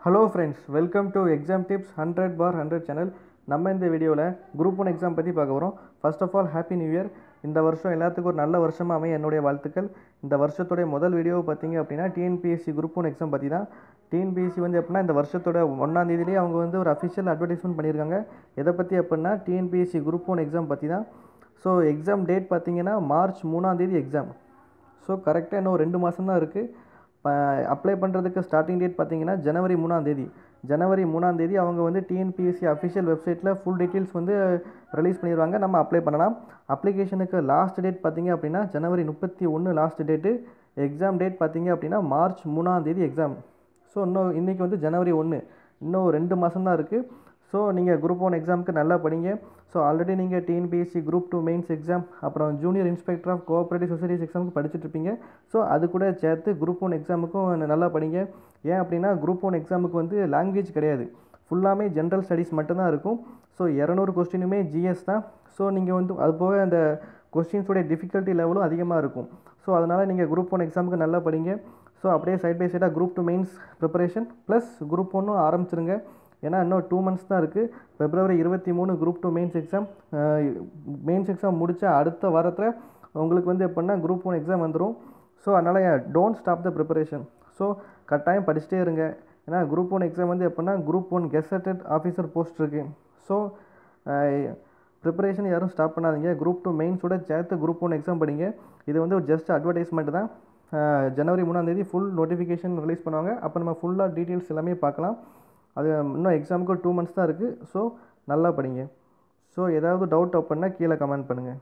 Hello friends, welcome to Exam Tips 100/100 channel. நம்ம இந்த வீடியோவில் குரூப் 1 எக்ஸாம் பற்றி பார்க்க போகிறோம். First of all happy new year. இந்த வருஷம் எல்லாத்துக்கும் ஒரு நல்ல வருஷமாக அமைய என்னுடைய வாழ்த்துக்கள். இந்த வருஷத்துடைய முதல் வீடியோ பார்த்தீங்க அப்படின்னா டிஎன்பிஎஸ்சி குரூப் 1 எக்ஸாம் பற்றி தான். டிஎன்பிஎஸ்சி வந்து எப்படின்னா இந்த வருஷத்தோட 1ஆம் தேதியிலேயே அவங்க வந்து ஒரு அஃபிஷியல் அட்வர்டைஸ்மெண்ட் பண்ணியிருக்காங்க. எதை பற்றி அப்படின்னா டிஎன்பிஎஸ்சி குரூப் 1 எக்ஸாம் பற்றி தான். ஸோ எக்ஸாம் டேட் பார்த்தீங்கன்னா மார்ச் 3ஆம் தேதி எக்ஸாம். ஸோ கரெக்டாக இன்னும் 2 மாதம் தான் இருக்குது. அப்ளை பண்ணுறதுக்கு ஸ்டார்டிங் டேட் பார்த்தீங்கன்னா ஜனவரி 3ஆம் தேதி. ஜனவரி 3ஆம் தேதி அவங்க வந்து டிஎன்பிஎஸ்சி அஃபிஷியல் வெப்சைட்டில் ஃபுல் டீட்டெயில்ஸ் வந்து ரிலீஸ் பண்ணிடுவாங்க. நம்ம அப்ளை பண்ணலாம். அப்ளிகேஷனுக்கு லாஸ்ட் டேட் பார்த்தீங்க அப்படின்னா ஜனவரி 31 லாஸ்ட் டேட்டு. எக்ஸாம் டேட் பார்த்தீங்க அப்படின்னா மார்ச் 3ஆம் தேதி எக்ஸாம். ஸோ இன்றைக்கி வந்து ஜனவரி 1, இன்னும் 2 மாதம் தான் இருக்குது. ஸோ நீங்கள் குரூப் 1 எக்ஸாமுக்கு நல்லா படிங்க. ஸோ ஆல்ரெடி நீங்கள் டிஎன்பிஎஸ்சி குரூப் 2 மெயின்ஸ் எக்ஸாம், அப்புறம் junior inspector of cooperative societies எக்ஸாமுக்கு படிச்சுட்ருப்பீங்க. ஸோ அது கூட சேர்த்து குரூப் 1 எக்ஸாமுக்கும் நல்லா படிங்க. ஏன் அப்படின்னா குரூப் 1 எக்ஸாமுக்கு வந்து லாங்குவேஜ் கிடையாது, ஃபுல்லாமே ஜென்ரல் ஸ்டடீஸ் மட்டும்தான் இருக்கும். ஸோ 200 கொஸ்டினுமே ஜிஎஸ் தான். ஸோ நீங்கள் வந்து அது போக அந்த கொஸ்டின்ஸோடைய டிஃபிகல்ட்டி லெவலும் அதிகமாக இருக்கும். ஸோ அதனால் நீங்கள் குரூப் 1 எக்ஸாமுக்கு நல்லா படிங்க. ஸோ அப்படியே சைட் பை சைடாக group 2 mains preparation plus group 1 ஆரம்பிச்சிருங்க. ஏன்னா இன்னும் 2 மந்த்ஸ் தான் இருக்குது. February 23 group 2 mains exam. Mains exam முடித்தா அடுத்த வாரத்தில் உங்களுக்கு வந்து எப்படின்னா குரூப் 1 எக்ஸாம் வந்துடும். ஸோ அதனால் don't stop the preparation. So கட்டாயம் படிச்சுட்டே இருங்க. ஏன்னா குரூப் 1 எக்ஸாம் வந்து எப்படின்னா குரூப் 1 கெசட்டட் ஆஃபீஸர் போஸ்ட் இருக்குது. ஸோ ப்ரிப்பரேஷன் யாரும் ஸ்டாப் பண்ணாதீங்க. குரூப் 2 மெயின்ஸோட சேர்த்து குரூப் 1 எக்ஸாம் படிங்க. இது வந்து ஜஸ்ட் அட்வர்டைஸ்மெண்ட் தான். ஜனவரி 3ஆம் தேதி ஃபுல் நோட்டிஃபிகேஷன் ரிலீஸ் பண்ணுவாங்க. அப்போ நம்ம ஃபுல்லாக டீட்டெயில்ஸ் எல்லாமே பார்க்கலாம். அது இன்னும் எக்ஸாமுக்கு 2 மந்த்ஸ் தான் இருக்குது. ஸோ நல்லா படிங்க. ஸோ ஏதாவது டவுட் அப்படின்னா கீழே கமெண்ட் பண்ணுங்கள்.